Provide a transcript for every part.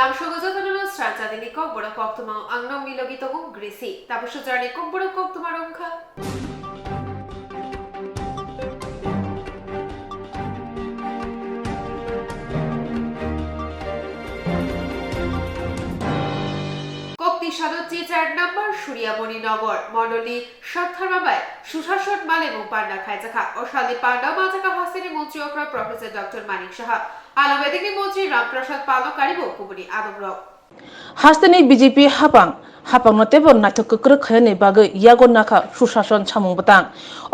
langsung uzatanul strategy ni kok bora kok tuma angnam milogi to grisi tapos jarani kok bora kok tuma rongkha সাদতি 4 নম্বর সূর্যামণি নগর মন্ডলী সত্তরবাবায় সুশাসন মালে এবং পান্ডা খাইজাখা ও শালি পান্ডা মাজাকা হাসিনী মন্ত্রী অকরা professor doctor Manik Saha আলমেদিনী মন্ত্রী রামপ্রসাদ পালকারী বকুবুনি আদমর হাসিনী বিজেপি হাপাং নতেব নাটক কক্র খয়নি বাগে ইয়াগন নাখা সুশাসন সামং বতাং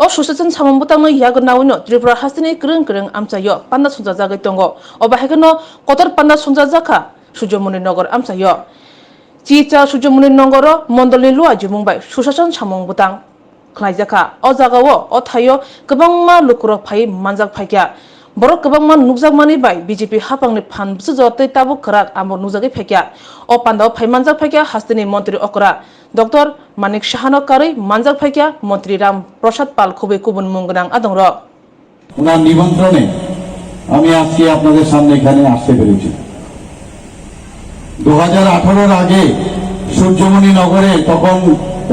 ও সুশাসন সামং বতাং ইয়াগন নাউনো ত্রিপুরা হাসিনী গ্রং আমচাयो পান্ডা সুনজা জাগৈ দंग অবাহাইগনো কতর পান্ডা সুনজা জাখা সূর্যমণি নগর আমচাयो চিচা সূর্যমণি নগর মন্ডলী লুয়া জুমুংবাই সুশাসন সামং বতাং খলাইজাখা ও জাগাও ও থাयो गोबांमा लुकुरक फाइ मानजाक फाइक्या borok गोबांमा नुकजाकमानि बाय बिजेपि हापांनि फानबुसु जतै ताबु खराक आमर नुजागै फाइक्या ओ पान्दाव फाइमानजाक फाइक्या हास्तिनि मन्त्री अकरा डक्टर मानिक साहानो कारै मानजाक फाइक्या मन्त्री राम प्रसाद पाल खुबै कुबुन मुंगनां आदंर ওনার নিমন্ত্রণে আমি আজকে আপনাদের সামনে এখানে আসতে পেরেছি 2018 আগে সূর্যমণি নগরে তখন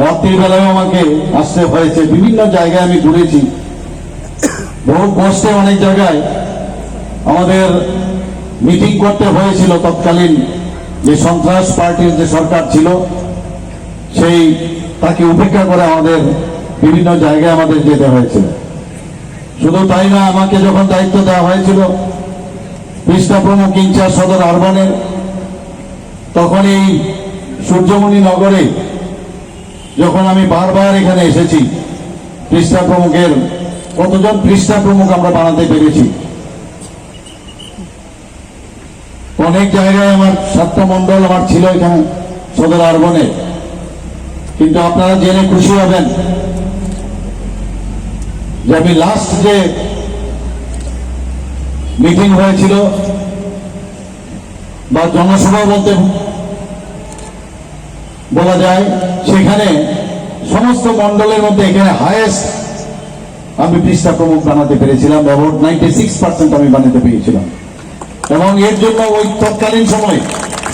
রাত্রিবেলায় আমাকে আসতে হয়েছে বিভিন্ন জায়গায় আমি ঘুরেছি বহু কষ্টে অনেক জায়গায় আমাদের মিটিং করতে হয়েছিল তৎকালীন যে সন্ত্রাস পার্টির যে সরকার ছিল সেই তাকে উপেক্ষা করে আমাদের বিভিন্ন জায়গায় আমাদের যেতে হয়েছিল শুধু তাই না আমাকে যখন দায়িত্ব দেওয়া হয়েছিল পৃষ্ঠা প্রমুখ ইনচার্জ সদর আরবানের তখন এই সূর্যমণি নগরে যখন আমি বারবার এখানে এসেছি পৃষ্ঠা প্রমুখের কতজন পৃষ্ঠা প্রমুখ আমরা বানাতে পেরেছি অনেক জায়গায় আমার 7টা মন্ডল আমার ছিল এখানে সদর আরবনে কিন্তু আপনারা জেনে খুশি হবেন যে আমি লাস্ট যে মিটিং হয়েছিল বা জনসভা বলতে বলা যায় সেখানে সমস্ত মন্ডলের মধ্যে এখানে হাইয়েস্ট আমি পৃষ্ঠা প্রমুখ বানাতে পেরেছিলাম অ্যাবাউট 96% আমি বানাতে পেরেছিলাম এবং এর জন্য ওই তৎকালীন সময়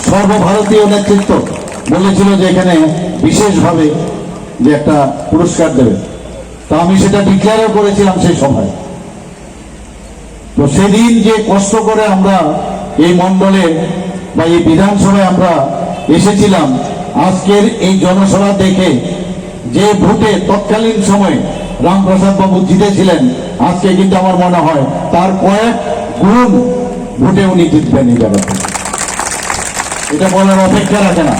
সর্বভারতীয় নেতৃত্ব বলেছিল যে এখানে বিশেষভাবে যে একটা পুরস্কার দেবে তা আমি সেটা ডিক্লেয়ারও করেছিলাম সেই সময় তো সেদিন যে কষ্ট করে আমরা এই মন্ডলে বা এই বিধানসভায় আমরা এসেছিলাম আজকের এই জনসভা দেখে যে ভোটে তৎকালীন সময় রামপ্রসাদ বাবু জিতেছিলেন আজকে কিন্তু আমার মনে হয় তার কয়েক গুণ ভোটে উনি জিতবেন এই জায়গাতে এটা বলার অপেক্ষা রাখে না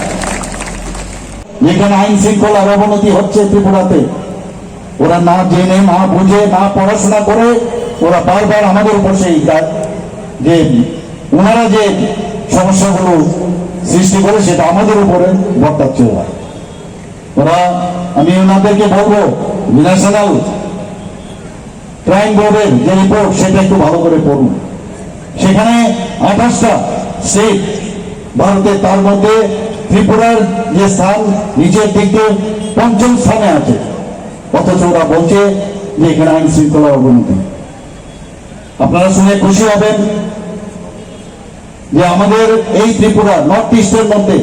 যেখানে আইন শৃঙ্খলার অবনতি হচ্ছে ত্রিপুরাতে ওরা না জেনে না বুঝে না পড়াশোনা করে ওরা বারবার আমাদের উপর সেই যে ওনারা যে সমস্যাগুলো সৃষ্টি করে সেটা আমাদের উপরে বর্তাচ্ছে ওরা আমি ওনাদেরকে বলবো ন্যাশনাল ক্রাইম বোর্ডের যে রিপোর্ট সেটা একটু ভালো করে পড়ুন সেখানে 28টা স্টেট ভারতে তার মধ্যে ত্রিপুরার যে স্থান নিচের দিক দিয়ে 5ম স্থানে আছে অথচ ওরা বলছে যে এখানে আইন শৃঙ্খলার অবনতি আপনারা শুনে খুশি হবেন যে আমাদের এই ত্রিপুরা নর্থ ইস্টের মধ্যে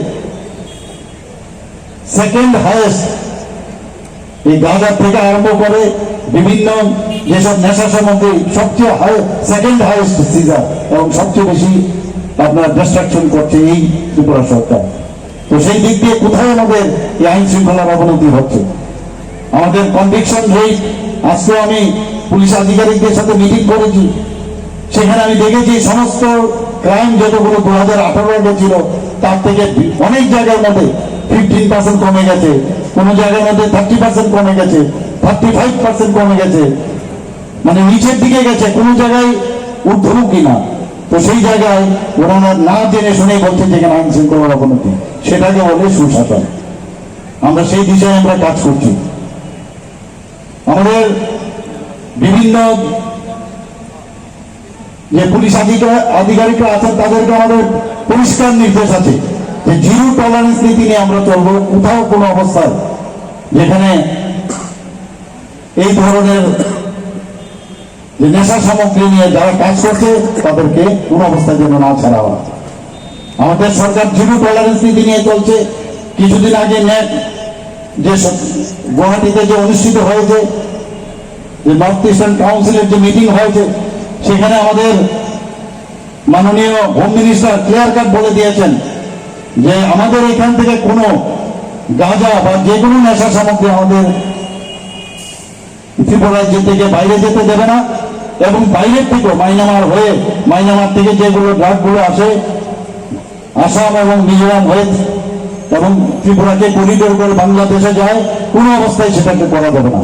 সেকেন্ড হাইয়েস্ট এই গাঁজা থেকে আরম্ভ করে বিভিন্ন যেসব নেশা সামগ্রী সবচেয়ে সেকেন্ড হাইয়েস্ট সিজার এবং সবচেয়ে বেশি আপনার ডিস্ট্রাকশন করছে এই ত্রিপুরা সরকার তো সেই দিক দিয়ে কোথায় আমাদের এই আইন শৃঙ্খলার অবনতি হচ্ছে আমাদের কনভিকশন রেট আজকে আমি পুলিশ আধিকারিকদের সাথে মিটিং করেছি সেখানে আমি দেখেছি সমস্ত ক্রাইম যতগুলো 2018 ছিল তার থেকে অনেক জায়গার মধ্যে 15% কমে গেছে কোন জায়গার মধ্যে 30% কমে গেছে 35% কমে গেছে মানে নিচের দিকে গেছে কোন জায়গায় ঊর্ধ্বমুখী না তো সেই জায়গায় ওনারা না জেনে শুনে বলছেন যে আইন শৃঙ্খলার অবনতি সেটাকে বলে সুশাসন আমরা সেই দিশায় আমরা কাজ করছি আমাদের বিভিন্ন যে পুলিশ আধিকারিকরা আছেন তাদেরকে আমাদের পরিষ্কার নির্দেশ আছে যে জিরো টলারেন্স নীতি নিয়ে আমরা চলবো কোথাও কোনো অবস্থায় যেখানে এই ধরনের যে নেশা সামগ্রী নিয়ে যারা কাজ করছে তাদেরকে কোনো অবস্থায় যেন না ছাড়া হয় আমাদের সরকার জিরো টলারেন্স নীতি নিয়ে চলছে। কিছুদিন আগে নেট যে গুয়াহাটিতে যে অনুষ্ঠিত হয়েছে, যে নর্থ ইস্টার্ন কাউন্সিলের যে মিটিং হয়েছে, সেখানে আমাদের মাননীয় হোম মিনিস্টার ক্লিয়ার কাট বলে দিয়েছেন যে আমাদের এখান থেকে কোনো গাঁজা বা যে কোনো নেশা সামগ্রী আমাদের ত্রিপুরা রাজ্য থেকে বাইরে যেতে দেবে না, এবং বাইরের থেকেও মাইনামার হয়ে, মাইনামার থেকে যেগুলো ড্রাগগুলো আসে আসাম এবং মিজোরাম হয়ে এবং ত্রিপুরাকে করিডোর করে বাংলাদেশে যায়, কোনো অবস্থায় সেটাকে করা যাবে না।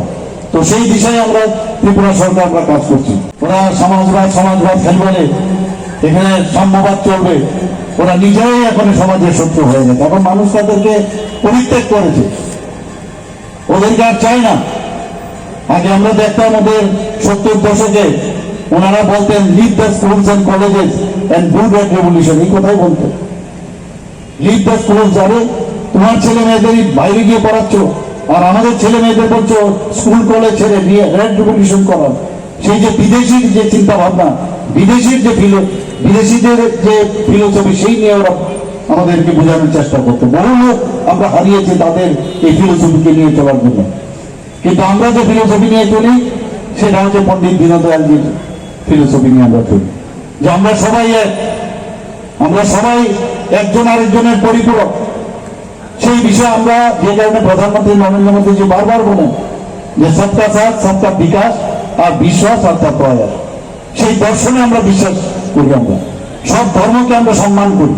তো সেই বিষয়ে আমরা ত্রিপুরা সরকার আমরা কাজ করছি। ওরা সমাজবাদ খেলে বলে এখানে সাম্যবাদ চলবে, ওরা নিজেরাই এখন সমাজের শত্রু হয়ে গেছে। এখন মানুষ তাদেরকে পরিত্যাগ করেছে, ওদেরকে আর চাই না। আগে আমরা দেখতাম ওদের 70 দশকে ওনারা বলতেন lead the schools and colleges and build at revolution, এই কথাই বলতেন। লিড দ্য স্কুলস, আরে তোমার ছেলে মেয়েদের বাইরে গিয়ে পড়াচ্ছ, আর আমাদের ছেলে মেয়েদের বলছো স্কুল কলেজ ছেড়ে নিয়ে রেড রেভলিউশন করার। সেই যে বিদেশির যে চিন্তা ভাবনা, বিদেশিদের যে ফিলোসফি, সেই নিয়ে ওরা আমাদেরকে বোঝানোর চেষ্টা করতো। বহু লোক আমরা হারিয়েছি তাদের এই ফিলোসফিকে নিয়ে চলার জন্য। কিন্তু আমরা যে ফিলোসফি নিয়ে চলি সেটা হচ্ছে পণ্ডিত দীনদয়ালজির ফিলোসফি নিয়ে আমরা চলি, যে আমরা সবাই এক, আমরা সবাই একজন আরেকজনের পরিপূরক। সেই বিষয়ে আমরা, যে কারণে প্রধানমন্ত্রী নরেন্দ্র মোদীজি বারবার বলেন যে সবকা সাথ সবকা বিকাশ আর বিশ্বাস অর্থাৎ প্রয়াস, সেই দর্শনে আমরা বিশ্বাস করি। আমরা সব ধর্মকে আমরা সম্মান করি,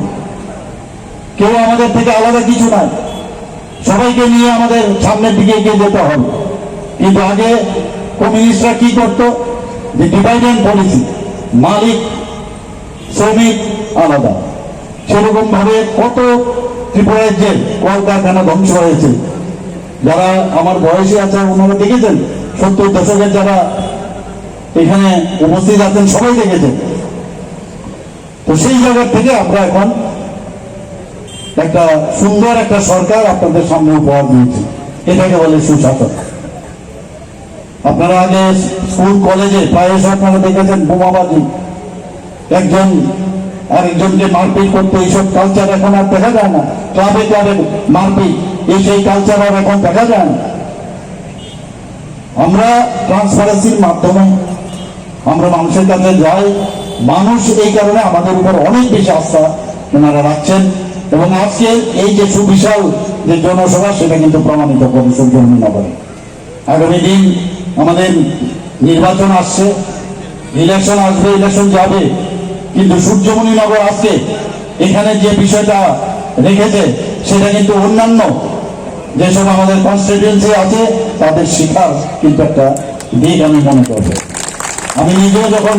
কেউ আমাদের থেকে আলাদা কিছু নাই, সবাইকে নিয়ে আমাদের সামনের দিকে এগিয়ে যেতে হবে। কিন্তু আগে কমিউনিস্টরা কি করতো, যে ডিভাইড এন্ড পলিসি, মালিক শ্রমিক আলাদা। সেরকম ভাবে কত ত্রিপুরার যে কলকারখানা ধ্বংস হয়েছে, যারা আমার বয়সী আছে ওনারা দেখেছেন, 70 দশকের যারা এখানে উপস্থিত আছেন সবাই দেখেছেন। তো সেই জায়গা থেকে আমরা এখন একটা সুন্দর একটা সরকার আপনাদের সামনে উপহার দিয়েছি, এটাকে বলে সুশাসন। আপনারা আগে স্কুল কলেজে প্রায়শ আপনারা দেখেছেন বোমাবাজি, একজন আরেকজনকে মারপিট করতে, এইসব কালচার এখন আর দেখা যায় না। ক্লাবে ক্লাবে মারপিট, সেই কালচার আর এখন দেখা যায় না। আমরা ট্রান্সপারেন্সির মাধ্যমে আমরা মানুষের কাছে যাই, মানুষ এই কারণে আমাদের উপর অনেক বেশি আস্থা ওনারা রাখছেন, এবং আজকে এই যে সুবিশাল যে জনসভা সেটা কিন্তু প্রমাণিত করে সূর্যমণিনগরে। আগামী দিন আমাদের নির্বাচন আসছে, ইলেকশন আসবে, ইলেকশন যাবে, কিন্তু সূর্যমণিনগর আজকে এখানে যে বিষয়টা রেখেছে সেটা কিন্তু অন্যান্য যেসব আমাদের কনস্টিটিউয়েন্সি আছে তাদের শিখার কিন্তু একটা দিক আমি মনে করব। আমি নিজেও যখন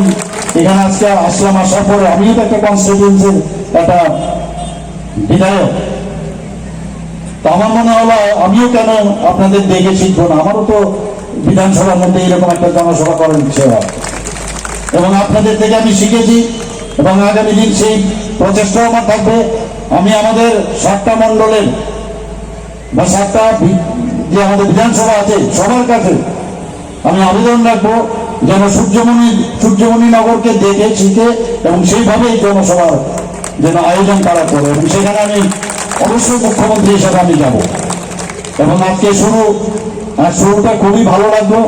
এখানে আজকে আসলাম, আসার পরে আমিও তো একটা কনস্টিটিউয়েন্সির একটা বিধায়ক, তো আমার মনে হলো আমিও কেন আপনাদের দেখে শিখবো না, আমারও তো বিধানসভার মধ্যে এরকম একটা জনসভা করার ইচ্ছে হয়, এবং আপনাদের থেকে আমি শিখেছি, এবং আগামী দিন সেই প্রচেষ্টাও আমার থাকবে। আমি আমাদের 7টা মন্ডলের বা 7টা যে আমাদের বিধানসভা আছে সবার কাছে আমি আবেদন রাখবো যেন সূর্যমণিনগরকে দেখে শিখে এবং সেইভাবে এই জনসভার যেন আয়োজন করা করে, এবং সেখানে আমি অবশ্যই মুখ্যমন্ত্রী হিসাবে আমি যাব। এবং আজকে শুরুটা খুবই ভালো লাগলো,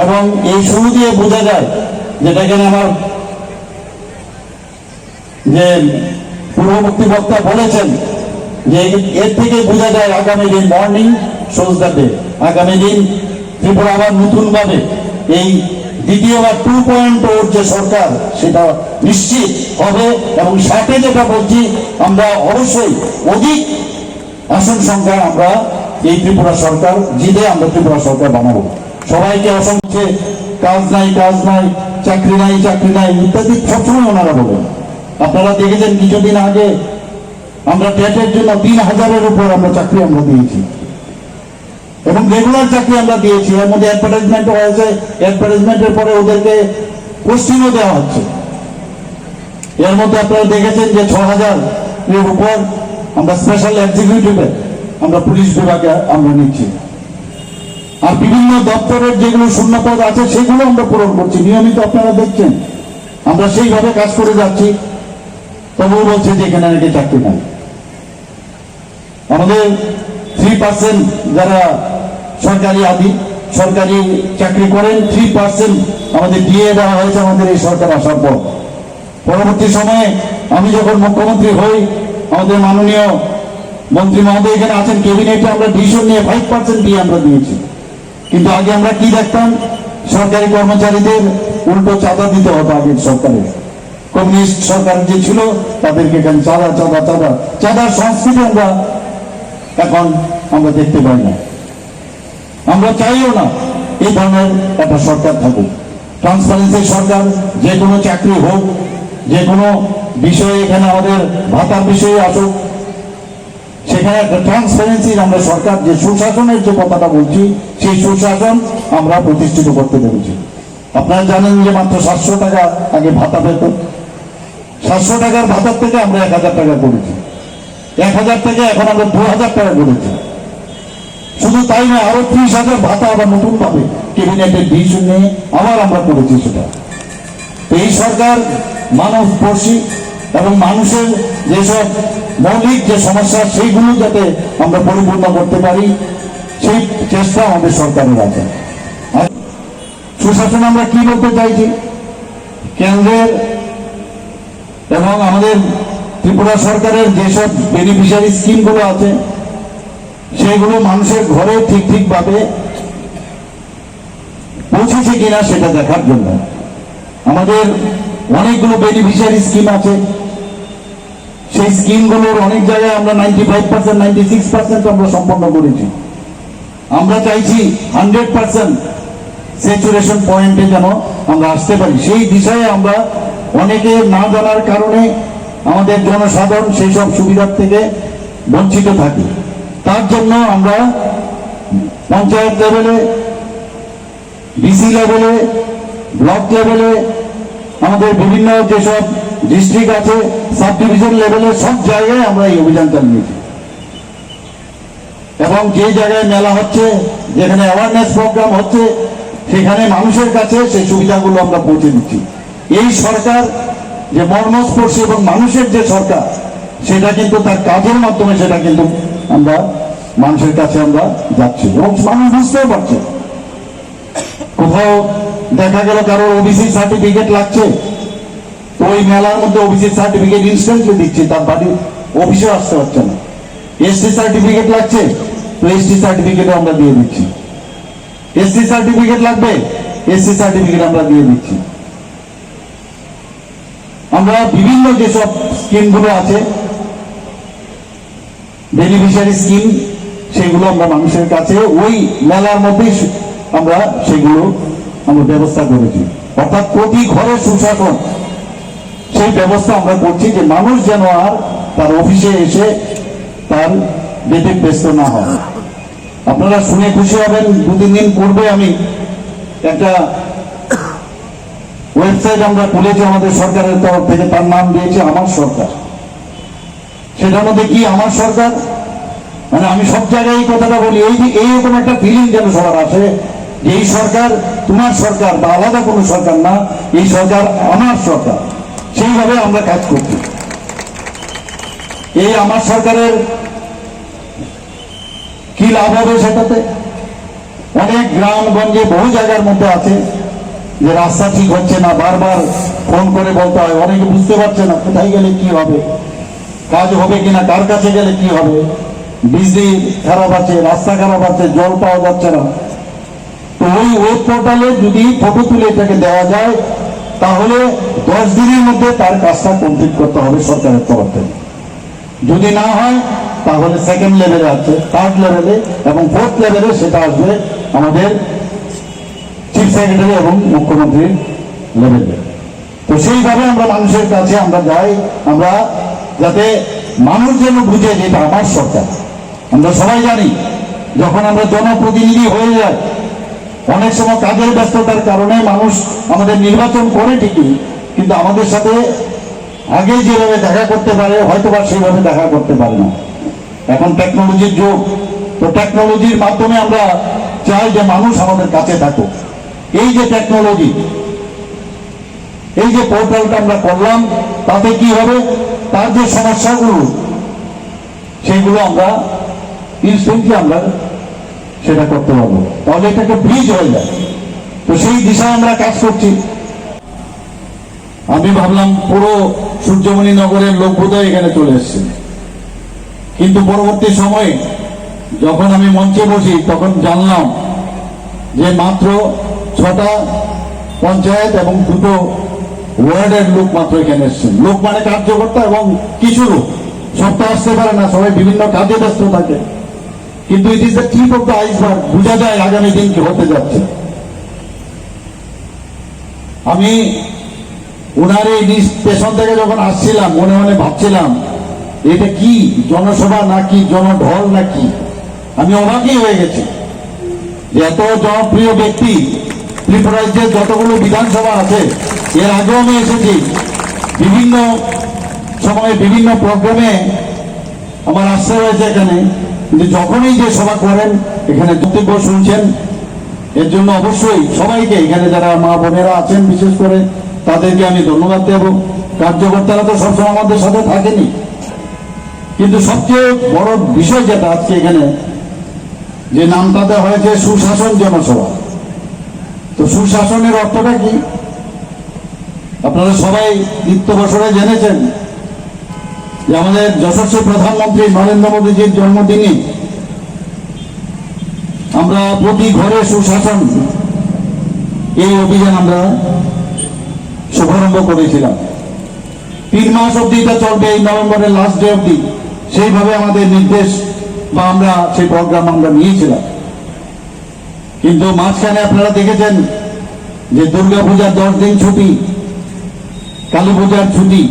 এবং এই শুরু দিয়ে বোঝা যায় যেটা এখানে আমার যে পূর্ববর্তী বক্তা বলেছেন, যে এর থেকে বোঝা যায় আগামী দিন মর্নিং শোজ দ্য ডে, আগামী দিন ত্রিপুরা আবার নতুন ভাবে এই দ্বিতীয়বার 2.0 যে সরকার সেটা নিশ্চিত হবে, এবং সাথে যেটা বলছি আমরা অবশ্যই অধিক আসন সংখ্যায় আমরা এই ত্রিপুরা সরকার জিতে আমরা ত্রিপুরা সরকার বানাবো। সবাইকে অসংখ্য কাজ নাই চাকরি নাই ইত্যাদি সবসময় ওনারা বলেন। আপনারা দেখেছেন কিছুদিন আগে আমরা টেটের জন্য 3,000-এর উপর আমরা চাকরি আমরা দিয়েছি, এবং রেগুলার চাকরি আমরা দিয়েছি। এর মধ্যে অ্যাডভার্টাইজমেন্টও হয়েছে, অ্যাডভার্টাইজমেন্টের পরে ওদেরকে পোস্টিংও দেওয়া হচ্ছে। এর মধ্যে আপনারা দেখেছেন যে 6,000-এর উপর আমরা স্পেশাল এক্সিকিউটিভে আমরা পুলিশ বিভাগে আমরা নিচ্ছি, আর বিভিন্ন দপ্তরের যেগুলো শূন্যপদ আছে সেগুলো আমরা পূরণ করছি নিয়মিত। আপনারা দেখছেন আমরা সেইভাবে কাজ করে যাচ্ছি। তবুও বলছে যে এখানে নাকি চাকরি নাই। আমাদের 3% যারা সরকারি চাকরি করেন 3% আমাদের দিয়ে দেওয়া হয়েছে আমাদের এই সরকার আসার পর। পরবর্তী সময়ে আমি যখন মুখ্যমন্ত্রী হই, আমাদের মাননীয় মন্ত্রী মহোদয় এখানে আছেন, ক্যাবিনেটে আমরা ডিসিশন নিয়ে 5% দিয়ে আমরা দিয়েছি। কিন্তু আগে আমরা কি দেখতাম, সরকারি কর্মচারীদের উল্টো চাঁদা দিতে হতো আগের সরকারের। কমিউনিস্ট সরকার যে ছিল তাদেরকে এখানে চাঁদার সংস্কৃতি এখন আমরা দেখতে পাই না। আমরা চাইও না এই ধরনের একটা সরকার থাকুক। ট্রান্সপারেন্সি সরকার, যে কোনো চাকরি হোক, যে কোনো বিষয়ে এখানে আমাদের ভাতার বিষয়ে আসুক, সেখানে একটা ট্রান্সপারেন্সির আমরা সরকার, যে সুশাসনের যে কথাটা বলছি, সেই সুশাসন আমরা প্রতিষ্ঠিত করতে পেরেছি। আপনারা জানেন যে মাত্র 700 টাকা আগে ভাতা পেত। 700 টাকার ভাতার থেকে আমরা 1000 টাকা করেছি। 1000 থেকে এখন আমরা 2000 টাকা করেছি। শুধু তাই না, আরো 30,000 ভাতা আবার নতুন ভাবে ক্যাবিনেটের ডিসিশন নিয়ে আবার আমরা করেছি সেটা। এই সরকার মানবস্পর্শী এবং মানুষের যেসব মৌলিক যে সমস্যা সেইগুলো যাতে আমরা পরিপূর্ণ করতে পারি, সেই চেষ্টা আমাদের সরকারের আছে। সুশাসন আমরা কি বলতে চাইছি, কেন্দ্রের এবং আমাদের ত্রিপুরা সরকারের যেসব বেনিফিশিয়ারি স্কিমগুলো আছে সেগুলো মানুষের ঘরে ঠিকভাবে পৌঁছেছে কিনা সেটা দেখার জন্য। আমাদের অনেকগুলো বেনিফিশিয়ারি স্কিম আছে, সেই স্কিমগুলোর অনেক জায়গায় আমরা 95%, 96% আমরা সম্পন্ন করেছি। আমরা চাইছি 100% স্যাচুরেশন পয়েন্টে যেন আমরা আসতে পারি। সেই বিষয়ে আমরা অনেকে না জানার কারণে আমাদের জনসাধারণ সেই সব সুবিধার থেকে বঞ্চিত থাকি। তার জন্য আমরা পঞ্চায়েত লেভেলে, ডিসি লেভেলে, ব্লক লেভেলে, আমাদের বিভিন্ন যেসব ডিস্ট্রিক্ট আছে, সাব ডিভিশন লেভেলে, সব জায়গায় আমরা এই অভিযান চালিয়েছি। এবং যে জায়গায় মেলা হচ্ছে, যেখানে অ্যাওয়ারনেস প্রোগ্রাম হচ্ছে, সেখানে মানুষের কাছে সেই সুবিধাগুলো আমরা পৌঁছে দিচ্ছি। এই সরকার যে মর্মস্পর্শী এবং মানুষের যে সরকার, সেটা কিন্তু তার কাজের মাধ্যমে সেটা কিন্তু আমরা মানুষের কাছে আমরা যাচ্ছি এবং মানুষ বুঝতেও পারছে। কোথাও দেখা গেল কারো ওবিসি সার্টিফিকেট লাগছে, তো ওই মেলার মধ্যে ওবিসি সার্টিফিকেট ইনস্ট্যান্টলি দিচ্ছে, তার বাড়ি অফিসে আসতে পারছে না। এসটি সার্টিফিকেট লাগছে, তো এসটি সার্টিফিকেট আমরা দিয়ে দিচ্ছি। এসসি সার্টিফিকেট লাগবে, এসসি সার্টিফিকেট আমরা দিয়ে দিচ্ছি। আমরা বিভিন্ন যেসব স্কিমগুলো আছে, বেনিফিশিয়ারি স্কিম, সেগুলো আমরা মানুষের কাছে ওই মেলার মধ্যেই আমরা সেগুলো আমরা ব্যবস্থা করেছি। অর্থাৎ প্রতি ঘরে সুশাসন, সেই ব্যবস্থা আমরা করছি, যে মানুষ যেন আর তার অফিসে এসে তার ব্যতিব্যস্ত না হয়। আপনারা শুনে খুশি হবেন, 2-3 দিন পূর্বে আমি একটা ওয়েবসাইট আমরা খুলেছি আমাদের সরকারের তরফ থেকে, তার নাম দিয়েছে আমার সরকার। সেটার মধ্যে কি আমার সরকার, মানে আমি সব জায়গায় এই কথাটা বলি, এই যে এইরকম একটা ফিলিং যেন সবার আসে যে এই সরকার তোমার সরকার বা আলাদা কোনো সরকার না, এই সরকার আমার সরকার। সেইভাবে আমরা কাজ করছি। এই আমার সরকারের কি লাভ হবে সেটাতে? অনেক গ্রামগঞ্জে বহু জায়গার মধ্যে আছে যে রাস্তা ঠিক হচ্ছে না, বারবার ফোন করে বলতে হয়, অনেকে বুঝতে পারছে না কোথায় গেলে কি হবে, কাজ হবে কিনা, কার কাছে গেলে কি হবে। বিজলি খারাপ আছে, রাস্তা খারাপ আছে, জল পাওয়া যাচ্ছে না। তো ওই ওয়েব পোর্টালে যদি ফটো তুলে এটাকে দেওয়া যায়, তাহলে 10 দিনের মধ্যে তার কাজটা কমপ্লিট করতে হবে সরকারের তরফ থেকে। যদি না হয় তাহলে সেকেন্ড লেভেলে আছে, থার্ড লেভেলে এবং ফোর্থ লেভেলে সেটা আসবে আমাদের চিফ সেক্রেটারি এবং মুখ্যমন্ত্রীর লেভেলে। তো সেইভাবে আমরা মানুষের কাছে আমরা যাই, আমরা যাতে মানুষ যেন বুঝে যে এটা আমার সরকার। আমরা সবাই জানি, যখন আমরা জনপ্রতিনিধি হয়ে যাই, অনেক সময় কাজের ব্যস্ততার কারণে মানুষ আমাদের নির্বাচন করে ঠিকই, কিন্তু আমাদের সাথে আগে যেভাবে দেখা করতে পারে হয়তো বা সেইভাবে দেখা করতে পারে না। এখন টেকনোলজির যুগ, তো টেকনোলজির মাধ্যমে আমরা চাই যে মানুষ আমাদের কাছে থাকুক। এই যে টেকনোলজি, এই যে পোর্টালটা আমরা করলাম, তাতে কি হবে, তার যে সমস্যাগুলো সেইগুলো আমরা ইনস্ট্যান্টলি আমরা সেটা করতে পারবো, তাহলে এটাকে ব্রিজ হয়ে যায়। তো সেই দিশায় আমরা কাজ করছি। আমি ভাবলাম পুরো সূর্যমণি নগরের লোক বোধহয় এখানে চলে এসছে, কিন্তু পরবর্তী সময়ে যখন আমি মঞ্চে বসি তখন জানলাম যে মাত্র 6টা পঞ্চায়েত এবং 2টো ওয়ার্ডের লোক মাত্র এখানে এসছেন। লোক মানে কার্যকর্তা এবং কিছু লোক, সব তো আসতে পারে না, সবাই বিভিন্ন কাজে ব্যস্ত থাকে, কিন্তু it is the tip of the iceberg. বোঝা যায় আগামী দিন কি হতে যাচ্ছে। আমি ওনার এই স্টেশন থেকে যখন আসছিলাম মনে মনে ভাবছিলাম এটা কি জনসভা নাকি জনঢল নাকি। আমি অবাকই হয়ে গেছি যে এত জনপ্রিয় ব্যক্তি, ত্রিপুরার যে যতগুলো বিধানসভা আছে এর আগেও আমি এসেছি, বিভিন্ন সময়ে বিভিন্ন প্রোগ্রামে আমার আসতে হয়েছে এখানে, কিন্তু যখনই যে সভা করেন এখানে বক্তব্য শুনছেন, এর জন্য অবশ্যই সবাইকে এখানে যারা মা বোনেরা আছেন বিশেষ করে তাদেরকে আমি ধন্যবাদ দেব। কার্যকর্তারা তো সবসময় আমাদের সাথে থাকেনি, কিন্তু সবচেয়ে বড় বিষয় যেটা আজকে এখানে যে নামটা দেওয়া হয়েছে সুশাসন জনসভা। তো সুশাসনের অর্থটা কি আপনারা সবাই নিত্য বছরে জেনেছেন যে আমাদের যশস্বী প্রধানমন্ত্রী নরেন্দ্র মোদীজির জন্মদিনে আমরা প্রতি ঘরে সুশাসন এই অভিযান আমরা শুভারম্ভ করেছিলাম। 3 মাস অব্দি এটা চলবে, এই নভেম্বরের লাস্ট ডে অব্দি সেইভাবে আমাদের নির্দেশ বা আমরা সেই প্রোগ্রাম আমরা নিয়েছিলাম। কিন্তু মাঝখানে আপনারা দেখেছেন যে দুর্গাপূজার 10 দিন ছুটি, কালী পূজার ছুটি,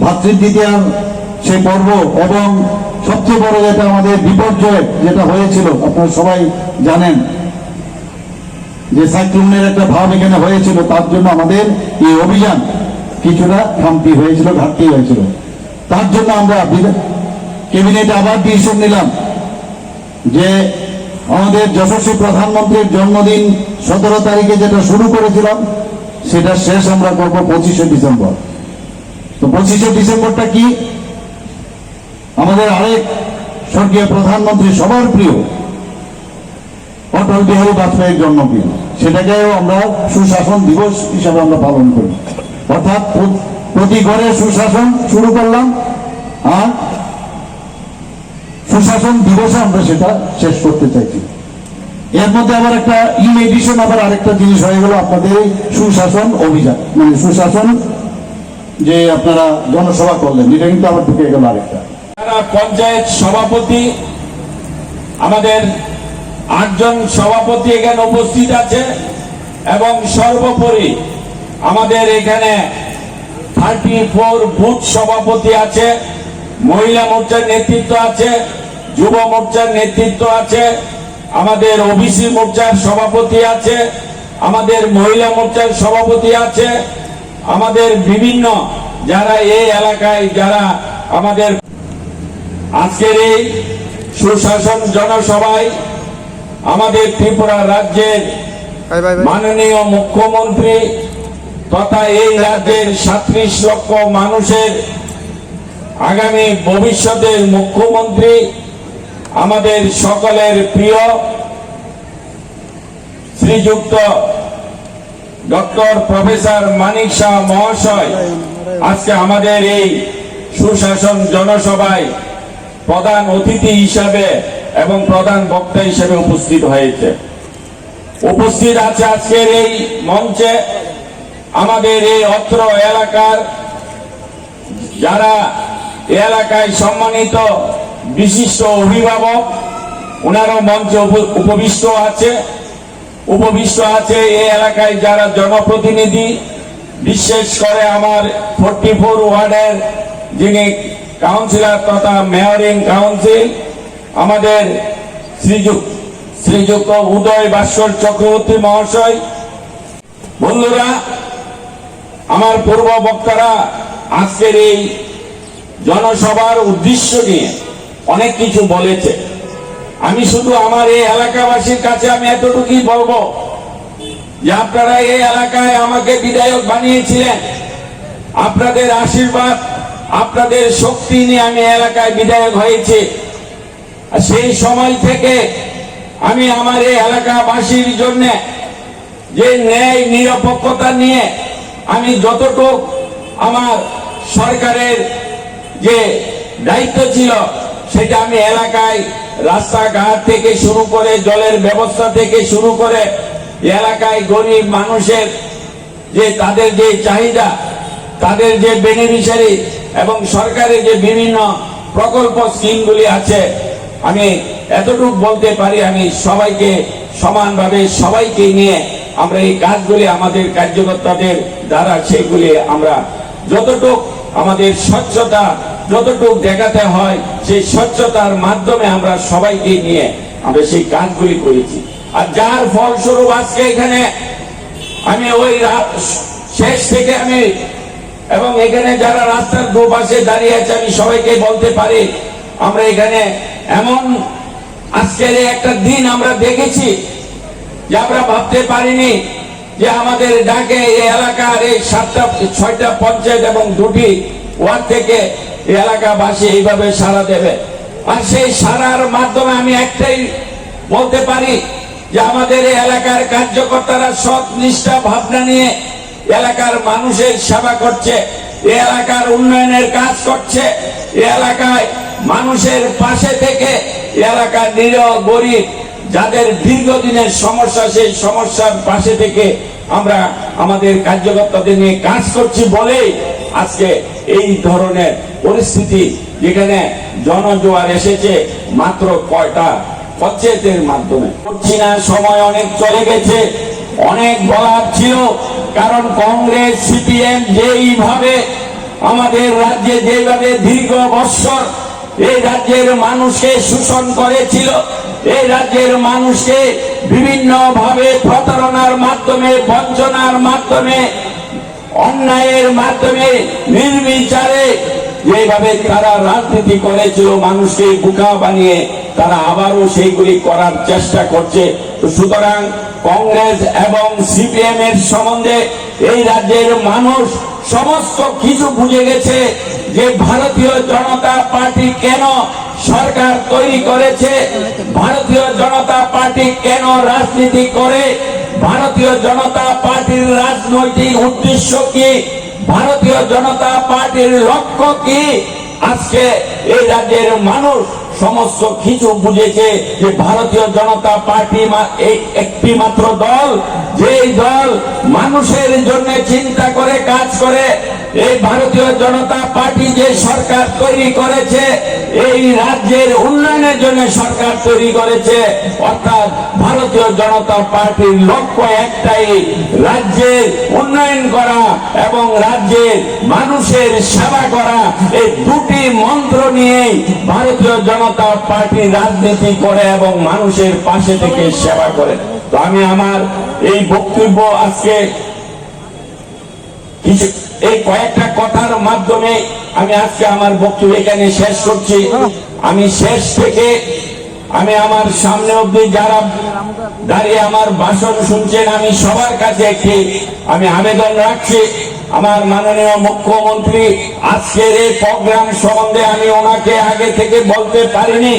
ভাতৃদ্বিতীয়ার সেই পর্ব এবং সবচেয়ে বড় যেটা আমাদের বিপর্যয় যেটা হয়েছিল আপনারা সবাই জানেন যে সাইক্লোনের একটা ভাব এখানে হয়েছিল, তার জন্য আমাদের এই অভিযান কিছুটা খামতি হয়েছিল, ঘাটতি হয়েছিল। তার জন্য আমরা ক্যাবিনেটে আবার ডিসিশন নিলাম যে আমাদের যশস্বী প্রধানমন্ত্রীর জন্মদিন 17 তারিখে যেটা শুরু করেছিলাম সেটা শেষ আমরা করবো 25শে ডিসেম্বর। তো 25শে ডিসেম্বরটা কি আমাদের আরেক স্বর্গীয় প্রধানমন্ত্রী সবার প্রিয় অটল বিহারী বাজপেয়ীর জন্মদিন, সেটাকেও আমরা সুশাসন দিবস হিসাবে আমরা পালন করি। অর্থাৎ প্রতি ঘরে সুশাসন শুরু করলাম আর সুশাসন দিবসে আমরা সেটা শেষ করতে চাইছি। এর মধ্যে আবার একটা ইন এডিশন আবার আরেকটা জিনিস হয়ে গেল আপনাদের এই সুশাসন অভিযান, মানে সুশাসন যে আপনারা জনসভা করলেন এটা কিন্তু আবার ঢুকে গেল আরেকটা। পঞ্চায়েত সভাপতি আমাদের 8 জন সভাপতি এখানে উপস্থিত আছে এবং সর্বোপরি আমাদের এখানে 34 বুথ সভাপতি আছে, মহিলা মোর্চার নেতৃত্ব আছে, যুব মোর্চার নেতৃত্ব আছে, আমাদের ওবিসি মোর্চার সভাপতি আছে, আমাদের মহিলা মোর্চার সভাপতি আছে, আমাদের বিভিন্ন যারা এই এলাকায় যারা আমাদের আজকের এই সুশাসন জনসভায় আমাদের ত্রিপুরা রাজ্যের মাননীয় মুখ্যমন্ত্রী তথা এই রাজ্যের 37 লক্ষ মানুষের আগামী ভবিষ্যতের মুখ্যমন্ত্রী আমাদের সকলের প্রিয় শ্রীযুক্ত ডক্টর প্রফেসর মানিক শাহ মহাশয় আজকে আমাদের এই সুশাসন জনসভায় প্রধান অতিথি হিসাবে এবং প্রধান বক্তা হিসেবে উপস্থিত হয়েছে। উপস্থিত আছে আজকের এই মঞ্চে আমাদের এই অত্র এলাকার যারা এলাকায় সম্মানিত বিশিষ্ট অভিভাবক, ওনারও মঞ্চে উপবিষ্ট আছে এই এলাকায় যারা জনপ্রতিনিধি, বিশেষ করে আমার 44 ওয়ার্ডের যিনি কাউন্সিলর তথা মেয়র ইন কাউন্সিল আমাদের শ্রীযুক্ত উদয় ভাস্কর চক্রবর্তী মহাশয়। বন্ধুরা, আমার পূর্ব বক্তারা আজকের এই জনসভার উদ্দেশ্য নিয়ে অনেক কিছু বলেছে। আমি শুধু আমার এই এলাকাবাসীর কাছে আমি এতটুকুই বলবো যে আপনারা এই এলাকায় আমাকে বিধায়ক বানিয়েছিলেন, আপনাদের আশীর্বাদ আপনাদের শক্তি নিয়ে আমি এলাকায় বিধায়ক হয়েছি। আর সেই সময় থেকে আমি আমার এই এলাকাবাসীর জন্য যে ন্যায় নিরপেক্ষতা নিয়ে আমি যতটুকু আমার সরকারের যে দায়িত্ব ছিল সেটা আমি এলাকায় রাস্তাঘাট থেকে শুরু করে জলের ব্যবস্থা থেকে শুরু করে এলাকায় গরিব মানুষের যে তাদের যে চাহিদা, তাদের যে বেনিফিশিয়ারি এবং সরকারের যে বিভিন্ন প্রকল্প স্কিমগুলি আছে, আমি এতটুকু বলতে পারি আমি সবাইকে সমানভাবে সবাইকে নিয়ে আমরা এই কাজগুলি আমাদের কার্যকর্তাদের দ্বারা সেগুলি আমরা যতটুকু আমাদের স্বচ্ছতা যতটুকু দেখাতে হয় সেই স্বচ্ছতার মাধ্যমে আমরা সবাইকে নিয়ে আমরা সেই কাজগুলি করেছি। আর যার ফলস্বরূপ আজকে এখানে আমি ওই শেষ থেকে আমি এবং এখানে যারা রাস্তার দুপাশে দাঁড়িয়ে আছে আমি সবাইকে বলতে পারি আমরা এখানে এমন আজকের একটা দিন আমরা দেখেছি যে আমরা ভাবতে পারিনি যে আমাদের ডাকে এই এলাকার এই 7টা-6টা পঞ্চায়েত এবং 2টি ওয়ার্ড থেকে এই এলাকাবাসী এইভাবে সাড়া দেবে। আর সেই সাড়ার মাধ্যমে আমি একটাই বলতে পারি যে আমাদের এই এলাকার কার্যকর্তারা সৎ নিষ্ঠা ভাবনা নিয়ে এলাকার মানুষের সেবা করছে, এই এলাকার উন্নয়নের কাজ করছে, এই এলাকায় মানুষের পাশে থেকে এলাকার নিরীহ গরিব যাদের দীর্ঘদিনের সমস্যা সেই সমস্যার পাশে থেকে আমরা আমাদের কার্যকর্তাদের নিয়ে কাজ করছি বলেই আজকে এই ধরনের পরিস্থিতি যেখানে জনজোয়ার এসেছে মাত্র কয়টা পঞ্চায়েতের মাধ্যমে করছি না। সময় অনেক চলে গেছে, অনেক বলার ছিল, কারণ কংগ্রেস সিপিএম যেইভাবে আমাদের রাজ্যে যেভাবে দীর্ঘ বৎসর এই রাজ্যের মানুষকে শোষণ করেছিল, এই রাজ্যের মানুষকে বিভিন্ন ভাবে প্রতারণার মাধ্যমে, বঞ্চনার মাধ্যমে, অন্যায়ের মাধ্যমে নির্বিচারে যেভাবে তারা রাজনীতি করেছিল, মানুষকে বোকা বানিয়ে তারা আবারও সেইগুলি করার চেষ্টা করছে। সুতরাং কংগ্রেস এবং সিপিএম এর সম্বন্ধে এই রাজ্যের মানুষ সমস্ত কিছু বুঝে গেছে যে ভারতীয় জনতা পার্টি কেন সরকার তৈরি করেছে, ভারতীয় জনতা পার্টি কেন রাজনীতি করে, ভারতীয় জনতা পার্টির রাজনৈতিক উদ্দেশ্য কি, ভারতীয় জনতা পার্টির লক্ষ্য কি। আজকে এই রাজ্যের মানুষ সমস্ত কিছু বুঝেছে যে ভারতীয় জনতা পার্টি একটি মাত্র দল, যেই দল মানুষের জন্য চিন্তা করে কাজ করে। এই ভারতীয় জনতা পার্টি যে সরকার তৈরি করেছে এই রাজ্যের উন্নয়নের জন্য সরকার তৈরি করেছে, অর্থাৎ ভারতীয় জনতা পার্টির লক্ষ্য একটাই, রাজ্যের উন্নয়ন করা এবং রাজ্যের মানুষের সেবা করা। এই দুটি মন্ত্র নিয়েই ভারতীয় জনতা পার্টি রাজনীতি করে এবং মানুষের পাশে থেকে সেবা করে। তো আমি আমার এই বক্তব্য আজকে কিছু এই কয়েকটা কথার মাধ্যমে আমি আজকে আমার বক্তব্য এখানে শেষ করছি। আমি শেষ থেকে আমি আমার সামনে অব্দি যারা দাঁড়িয়ে আমার ভাষণ শুনছেন আমি সবার কাছে একটি আমি আবেদন রাখছি। আমার মাননীয় মুখ্যমন্ত্রী আজকের এই প্রোগ্রাম সম্বন্ধে আমি ওনাকে আগে থেকে বলতে পারিনি।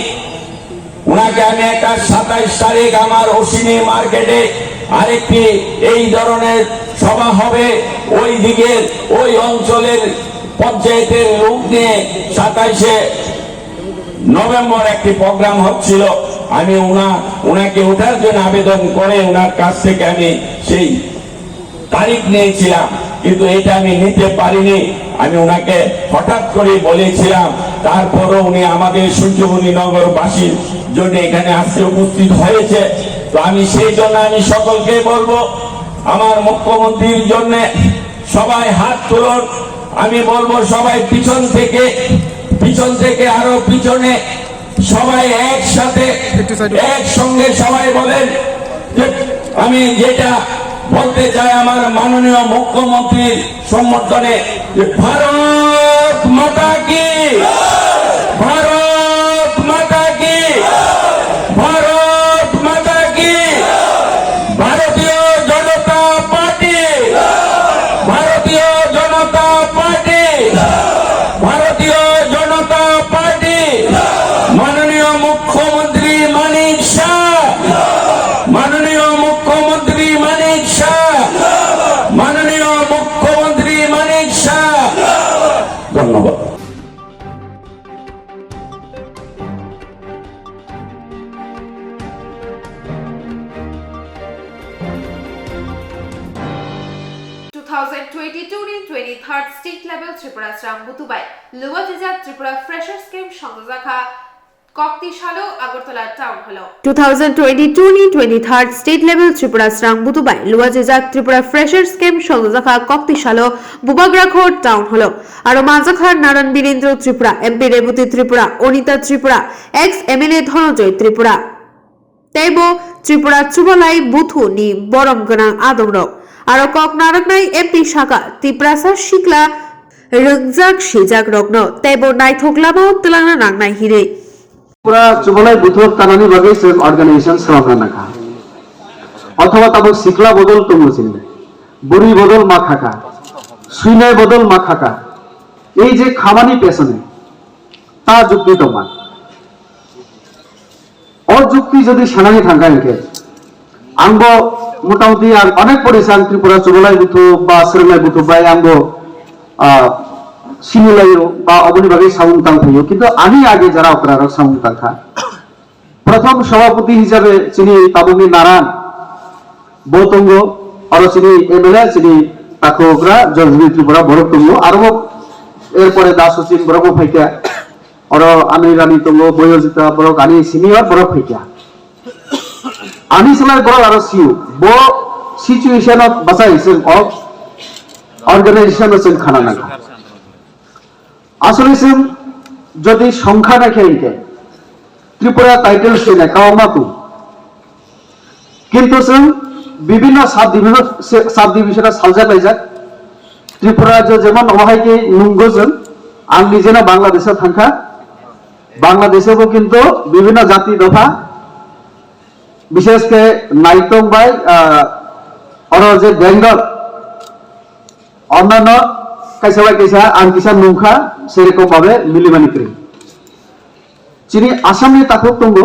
ওনাকে আমি একটা 27 তারিখ আমার অশ্বিনী মার্কেটে আরেকটি এই ধরনের সভা হবে, ওই দিকের ওই অঞ্চলের পঞ্চায়েতের লোক নিয়ে 27শে নভেম্বর একটি প্রোগ্রাম হচ্ছিল। আমি ওনাকে ওঠার জন্য আবেদন করে ওনার কাছ থেকে আমি সেই তারিখ নিয়েছিলাম, কিন্তু এটা আমি নিতে পারিনি। আমি ওনাকে হঠাৎ করে বলেছিলাম, তারপরও উনি আমাদের সূর্যমণি নগরবাসীর জন্য এখানে আজকে উপস্থিত হয়েছে। তো আমি সেই জন্য আমি সকলকে বলবো আমার মুখ্যমন্ত্রীর জন্য সবাই হাত তুলুন। আমি বলবো সবাই পিছন থেকে আরো পিছনে সবাই একসাথে একসঙ্গে সবাই বলেন যে আমি যেটা বলতে চাই আমার মাননীয় মুখ্যমন্ত্রীর সম্বোধনে, যে ভারত মাতা কি, ভারত মাতা কি, ভারত মাতা কি, ভারতীয় জনতা পার্টি, ভারতীয় জনতা পার্টি, ভারত মুখ্যমন্ত্রী মানিক শাহ, মাননীয় মুখ্যমন্ত্রী মানিক শাহ, মাননীয় মুখ্যমন্ত্রী মানিক শাহ। ধন্যবাদ। 2022-23rd state level Tripura Strangbutubai Luwa Jizat Tripura Freshers Camp Shangzakha Kokti Shalo Agartala Town Hall 2022-23rd state level Tripura Strangbutubai Luwa Jizat Tripura Freshers Camp Shangzakha Kokti Shalo Bubagrakhor Town Hall Aro Mazakhar Naran Birendra Tripura MP Rebuti Tripura Onita Tripura ex MLA Dhonojoy Tripura Tebo Tripura Chubalai Buthu ni Borom Ganang Adamrok Aro Kok Naraknai MP Shaka Tiprasa Shikla Rungzak Shijak Rogno Tebo Naithoklama Telangana Nangnai Hire পুরা চুবলাই বুথর তানানি ভাবে same organisation শ্রমনা নাকা অথবা তাবো শিকলা বদল তোমরা চিনবে বুড়ি বদল মা খাকা সুইনাই বদল মা খাকা এই যে খামানি পেছনে তা যুক্তি তোমার অযুক্তি যদি সানানি থাকা একে আঙ্গ মোটামুটি আর অনেক পরিসান ত্রিপুরা চুবলাই বুথ বা শ্রমলাই বুথ বা আঙ্গ সিমুলাইও বা অবনিভাবে সামুংতাং থাইও কিন্তু আমি আগে যারা অপরাধ সামুংতাং খা প্রথম সভাপতি হিসাবে চিনি তাবুনি নারায়ণ বৌতঙ্গ আর চিনি এমএলএ চিনি তাকোগ্রা জলজবি ত্রিপুরা বরকতঙ্গ আরো এরপরে দাস সচিন বরক ফাইকা আর আমি রানী তঙ্গ বয়োজিতা বরক আনি সিনিয়র বরক ফাইকা আমি সলাই বরক আর সিউ ব সিচুয়েশন অফ বাসাইছেন অফ অর্গানাইজেশন হচ্ছেন খানা নাগা আসলে যদি সংখ্যা রেখে ইনকে ত্রিপুরা টাইটেল সেনে কাওমাতু কিন্তু বিভিন্ন সাব ডিভিশনে সালজা পাইজাক ত্রিপুরা যেমন অহাইকে নুঙ্গজন আং নিজেনা বাংলাদেশে থাকা বাংলাদেশেও কিন্তু বিভিন্ন জাতি দফা বিশেষ করে নাইটং বাই আর যে বেঙ্গল অন্যান্য কাইসা বাই কাইসা আং কিসা নুংখা সেরকম ভাবে মিলিমানি করে চিনি আসামে তাকক তঙ্গ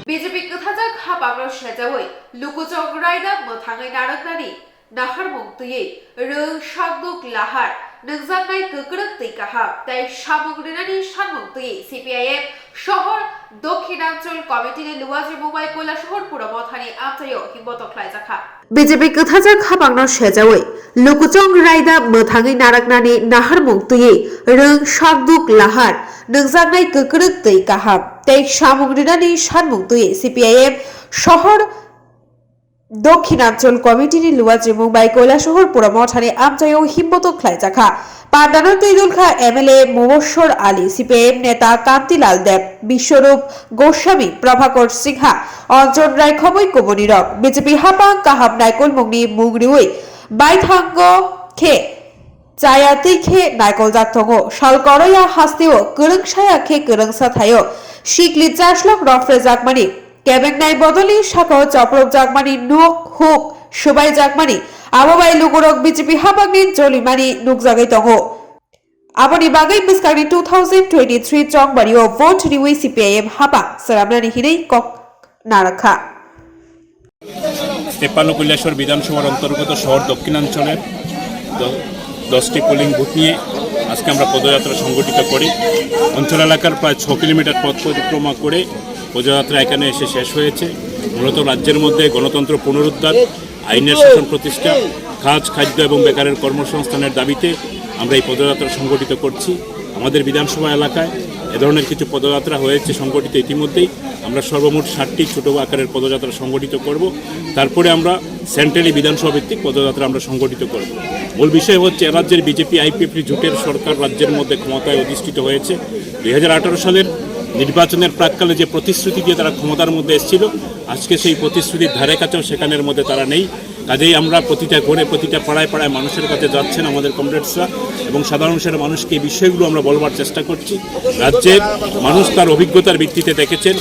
BJP Kathajak Hapamro Shajawai Lukujong Raida Mothangai Naraknani Nahar Mungtuye Rung Shagduk Lahar Nungzangai Kukruk Tikaha Tai Shamugrinani Shanmungtuye CPIM Shohor Dokhinanchol Committee Luwaji Mumbai Kola Shohor Puromothani Amtayo Himbotok Laizakha BJP Kathajak Hapamro Shajawai Lukujong Raida Mothangai Naraknani Nahar Mungtuye Rung Shagduk Lahar Nungzangai Kukruk Tikaha Tai Shamugrinani Shanmungtuye CPIM Shohor দক্ষিণাঞ্চল কমিটির লুয়াজি Mumbai Kailashahar পুরমঠানে আমজায়ও হিম্মতক লাইজাখা পান্ডানা তৈদুলখা MLA মুবশ্বর Ali CPM নেতা কান্তিলাল দেব বিশ্বরূপ গোস্বামী প্রভাকর সিংহা অঞ্জন রায় খবই কুমনিরক BJP হাপাং কাহাম নাইকল মুংনি মুংরিউই বাইথাঙ্গ খে চায়াতি খে নাইকল জাতঙ্গ শাল করয়া হাস্তেও করংসায়া খে করংসা thio শিকলি চাশলক রফরে জাকমানি cabin নাই বদলি শাখা চপ্রব জাগমানি নুক হুক সুবাই জাগমানি আবাবাই লুগুরক বিজেপি হাবাগনি জলিমানি নুক জাগাই তঙ্গ আবনি বাগাই বিস্কানি 2023 চংবাড়িও ভোট রিউই সিপিআইএম হাবা সারামনানি হিরেই কক নারাখা তেপান্ন কৈলাসহর বিধানসভার অন্তর্গত শহর দক্ষিণাঞ্চলের 10টি পোলিং বুথ নিয়ে আজকে আমরা পদযাত্রা সংগঠিত করি অঞ্চল এলাকার প্রায় 6 কিলোমিটার পথ পরিক্রমা করে পদযাত্রা এখানে এসে শেষ হয়েছে মূলত রাজ্যের মধ্যে গণতন্ত্র পুনরুদ্ধার আইনের শাসন প্রতিষ্ঠা খাদ্য এবং বেকারের কর্মসংস্থানের দাবিতে আমরা এই পদযাত্রা সংগঠিত করছি আমাদের বিধানসভা এলাকায় এ ধরনের কিছু পদযাত্রা হয়েছে সংগঠিত ইতিমধ্যেই আমরা সর্বমোট 60টি ছোট আকারের পদযাত্রা সংগঠিত করব তারপরে আমরা সেন্ট্রালি বিধানসভা ভিত্তিক পদযাত্রা আমরা সংগঠিত করব মূল বিষয় হচ্ছে রাজ্যের বিজেপি আইপিএফটি জোটের সরকার রাজ্যের মধ্যে ক্ষমতায় অধিষ্ঠিত হয়েছে 2018 সালের নির্বাচনের প্রাককালে যে প্রতিশ্রুতি দিয়ে তারা ক্ষমতার মধ্যে এসেছিল আজকে সেই প্রতিশ্রুতির ধারে কাছেও সেখানের মধ্যে তারা নেই কাজেই আমরা প্রতিটা ঘরে প্রতিটা পাড়ায় পাড়ায় মানুষের কাছে যাচ্ছেন আমাদের কমরেডসরা, এবং সাধারণ মানুষের মানুষকে এই বিষয়গুলো আমরা বলবার চেষ্টা করছি। রাজ্যের মানুষ তার অভিজ্ঞতার ভিত্তিতে দেখেছেন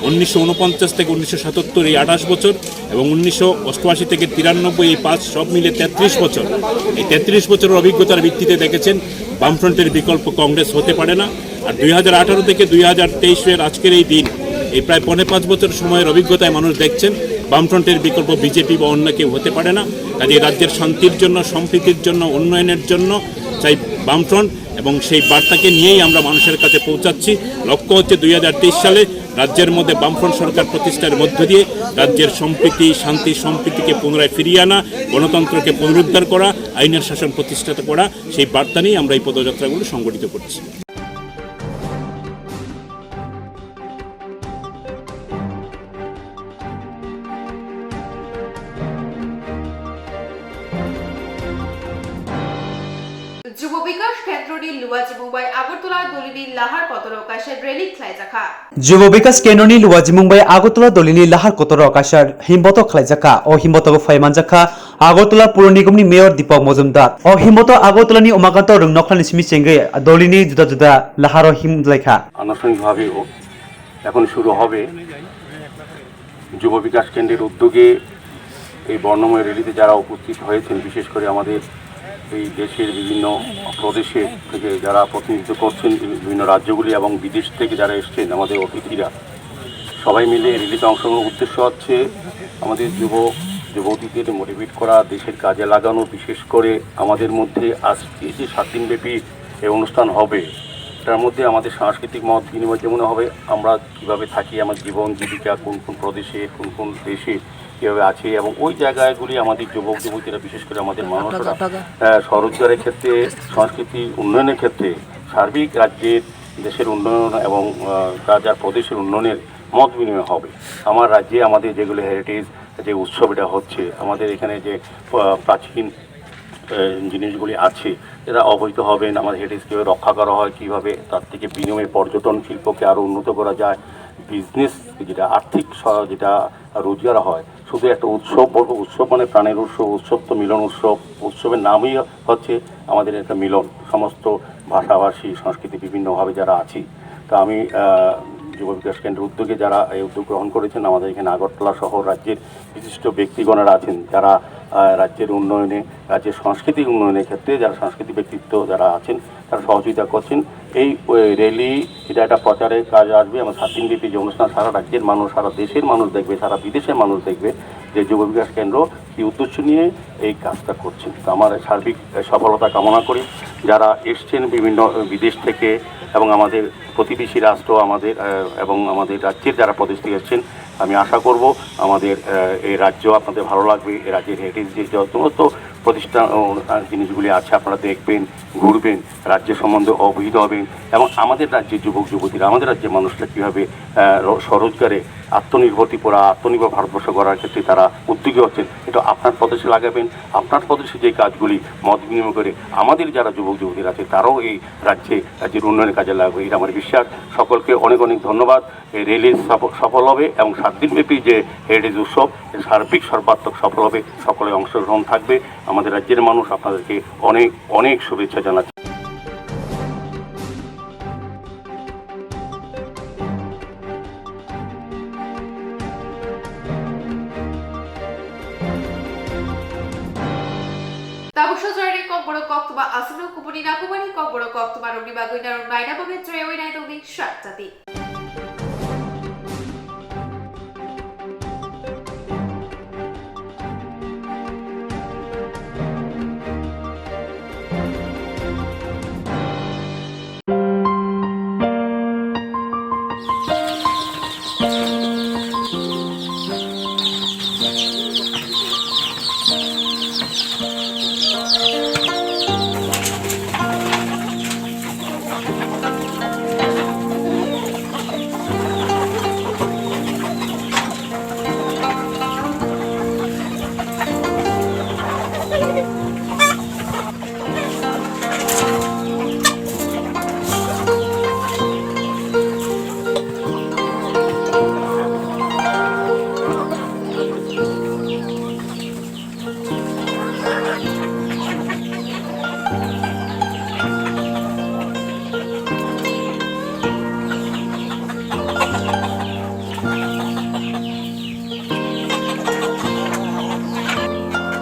1949 থেকে 1977 এই 28 বছর, এবং 1988 থেকে 93 এই 5 সব মিলে 33 বছর। এই 33 বছরের অভিজ্ঞতার ভিত্তিতে দেখেছেন বামফ্রন্টের বিকল্প কংগ্রেস হতে পারে না। আর 2018 থেকে 2023 আজকের এই দিন, এই প্রায় 5.5 বছর সময়ের অভিজ্ঞতায় মানুষ দেখছেন বামফ্রন্টের বিকল্প বিজেপি বা অন্য কেউ হতে পারে না। কাজে রাজ্যের শান্তির জন্য, সম্প্রীতির জন্য, উন্নয়নের জন্য চাই বামফ্রন্ট, এবং সেই বার্তাকে নিয়েই আমরা মানুষের কাছে পৌঁছাচ্ছি। লক্ষ্য হচ্ছে 2023 সালে রাজ্যের মধ্যে বামফ্রন্ট সরকার প্রতিষ্ঠার মধ্য দিয়ে রাজ্যের সম্প্রীতি, শান্তি, সম্প্রীতিকে পুনরায় ফিরিয়ে আনা, গণতন্ত্রকে পুনরুদ্ধার করা, আইনের শাসন প্রতিষ্ঠা করা, সেই বার্তা নিয়েই আমরা এই পদযাত্রাগুলো সংগঠিত করছি। যুব বিকাশ কেন্দ্রনি লুয়াজি মুম্বাই আগরতলা দলিনী লাহার কতর আকাশের রেলি খ্লাইজাখা যুব বিকাশ কেন্দ্রনি লুয়াজি মুম্বাই আগরতলা দলিনী লাহার কতর আকাশার হিমবত খ্লাইজাখা ও হিমবত ফাইমানজাখা আগরতলা পুর নিগমনি মেয়র দীপক মজুমদার ও হিমবত আগরতলানি উমাকান্ত রংনকলানি সিমি চেঙ্গে দলিনী জুদা জুদা লাহার হিমলাইখা আনুষ্ঠানিকভাবে এখন শুরু হবে। যুব বিকাশ কেন্দ্রের উদ্যোগে এই বর্ণময় র্যালিতে যারা উপস্থিত হয়েছেন, বিশেষ করে আমাদের এই দেশের বিভিন্ন প্রদেশে থেকে যারা প্রতিনিধিত্ব করছেন, বিভিন্ন রাজ্যগুলি এবং বিদেশ থেকে যারা এসছেন আমাদের অতিথিরা, সবাই মিলে র্যালিতে অংশগ্রহণের উদ্দেশ্য হচ্ছে আমাদের যুবতীদের মোটিভেট করা, দেশের কাজে লাগানো। বিশেষ করে আমাদের মধ্যে আজকে যে 7 দিনব্যাপী এই অনুষ্ঠান হবে, তার মধ্যে আমাদের সাংস্কৃতিক মত বিনিময় যেমন হবে, আমরা কিভাবে থাকি, আমার জীবন জীবিকা কোন কোন প্রদেশে, কোন কোন দেশে কীভাবে আছে, এবং ওই জায়গাগুলি আমাদের যুবক যুবতীরা, বিশেষ করে আমাদের মানুষরা স্বরোজগারের ক্ষেত্রে, সংস্কৃতি উন্নয়নের ক্ষেত্রে, সার্বিক রাজ্যের দেশের উন্নয়ন এবং যার প্রদেশের উন্নয়নের মত বিনিময় হবে। আমার রাজ্যে আমাদের যেগুলো হেরিটেজ যে উৎসব এটা হচ্ছে, আমাদের এখানে যে প্রাচীন জিনিসগুলি আছে এরা অবহিত হবেন, আমাদের হেরিটেজ কীভাবে রক্ষা করা হয়, কীভাবে তার থেকে বিনিময়ে পর্যটন শিল্পকে আরও উন্নত করা যায়, বিজনেস যেটা আর্থিক যেটা রোজগার হয়। শুধু একটা উৎসব বলবো, উৎসব মানে প্রাণের উৎসব, উৎসব তো মিলন উৎসব। উৎসবের নামই হচ্ছে আমাদের একটা মিলন, সমস্ত ভাষাভাষী সংস্কৃতি বিভিন্নভাবে যারা আছি। তা আমি যুব বিকাশ কেন্দ্রের উদ্যোগে যারা এই উদ্যোগ গ্রহণ করেছেন, আমাদের এখানে আগরতলা শহর রাজ্যের বিশিষ্ট ব্যক্তিগণরা আছেন, যারা রাজ্যের উন্নয়নে, রাজ্যের সাংস্কৃতিক উন্নয়নের ক্ষেত্রে যারা সাংস্কৃতিক ব্যক্তিত্ব যারা আছেন, তারা সহযোগিতা করছেন। এই র্যালি এটা একটা প্রচারের কাজ আসবে। আমার 7 দিনব্যাপী যে অনুষ্ঠান, সারা রাজ্যের মানুষ, সারা দেশের মানুষ দেখবে, সারা বিদেশের মানুষ দেখবে যে যুব বিকাশ কেন্দ্র কী উদ্দেশ্য নিয়ে এই কাজটা করছেন। তো আমার সার্বিক সফলতা কামনা করি। যারা এসছেন বিভিন্ন বিদেশ থেকে এবং আমাদের প্রতিবেশী রাষ্ট্র আমাদের এবং আমাদের রাজ্যের যারা প্রদেশ থেকে এসছেন, আমি আশা করব আমাদের এই রাজ্য আপনাদের ভালো লাগবে। এই রাজ্যের হেরিটেজ যে সমস্ত প্রতিষ্ঠান জিনিসগুলি আছে আপনারা দেখবেন, ঘুরবেন, রাজ্যের সম্বন্ধে অবহিত হবেন, এবং আমাদের রাজ্যের যুবক যুবতীরা, আমাদের রাজ্যের মানুষরা কীভাবে স্বরোজগারে আত্মনির্ভর ভারতবর্ষ গড়ার ক্ষেত্রে তারা উদ্যোগী হচ্ছেন, এটা আপনার প্রদেশে লাগাবেন। আপনার প্রদেশে যে কাজগুলি মত বিনিময় করে আমাদের যারা যুবক যুবতীরা আছে তারাও এই রাজ্যের উন্নয়নের কাজে লাগবে, এটা আমার বিশ্বাস। সকলকে অনেক অনেক ধন্যবাদ। এই র্যালি সফল হবে এবং 7 দিনব্যাপী যে হেরিটেজ উৎসব সার্বিক সর্বাত্মক সফল হবে। সকলে অংশগ্রহণ থাকবে। আমাদের রাজ্যের মানুষ আপনাদেরকে অনেক অনেক শুভেচ্ছা জানাচ্ছি। তাবুসা জয়রে ককবড় কক্তবা আসনো কুপনি নাকুমানি ককবড় কক্তবা রবি বাগুইনার Naina বগে জয়ওই নাইতলি সাতটাতি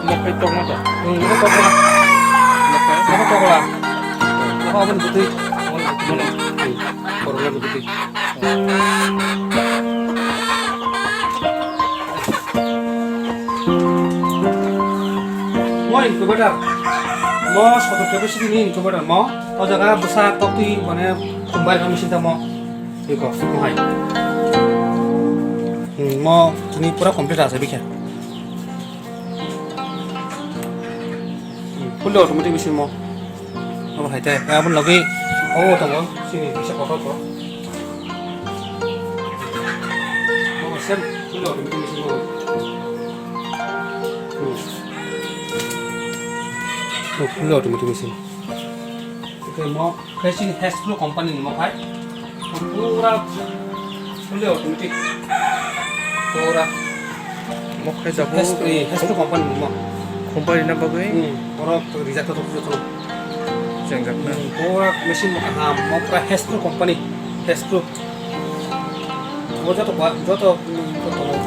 Nokay tong na to. Naka to lah. Naka to lah. Naka aban buti. Muna. Korban buti. Mo incubator. Mo satu capacity ni incubator mo. O jaga besar topi mana kembali kami cinta mo. Iko, mo hai. Mo ini pura komplit asa bikin. Fully automatic mesin mo. Apa hai teh? Ya pun lagi. Oh, tunggu. Sini bisa kotor kok. Mo mesin fully automatic mesin mo. Fully automatic mesin. Oke, mo crashing has flow company ni mo hai. Pura fully automatic. Pura Mo kay jabo. has flow company ni mo. Kumpay na bagay. Pura result to to. Jangan na. Pura mesin mo kaham. Mo pura has flow company. Has flow. Mo jato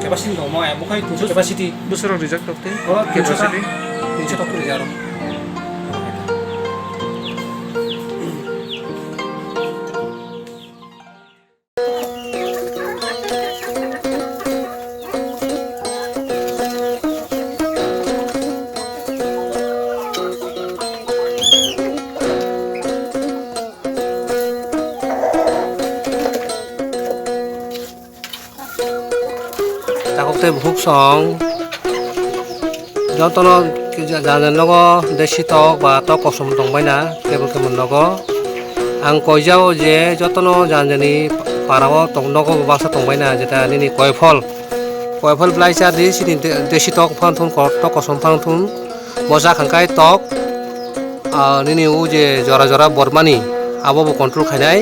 capacity no mo mo kai 200 capacity. Busur reject tokte. Pura Capacity. 300 to rijaro. 작업대 북성 যতন জানেন log দেশি টক বা টক কসম দংবাইনা কেবল কেমন log আং কইজাও যে যতন জানজানি পারাও নগ বাসা দংবাইনা যেটা নিনি কয়ফল ব্লাইসা দেশি টক ফানথুন টক কসম ফানথুন মজা খাংকাই টক নিনি উ যে জরা জরা বরমানি আবো কন্ট্রোল খাইনাই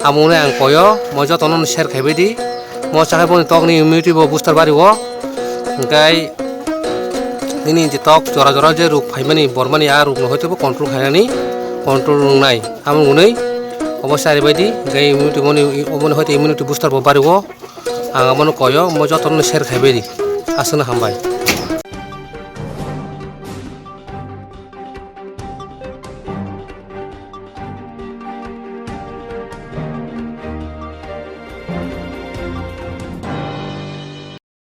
আমুনে আং কয় মই যতন share খাইবেদি mo sakai pun tok ni immunity bo booster bari wo engkai ini je tok jora-jora je ruk phaimani bormani a ruk no hoite bo control khainani control nai amun gunei obosai baidi gai immunity moni obon hoite immunity booster bo bari wo ang amon koyo mo joton share khaibedi asuna hambai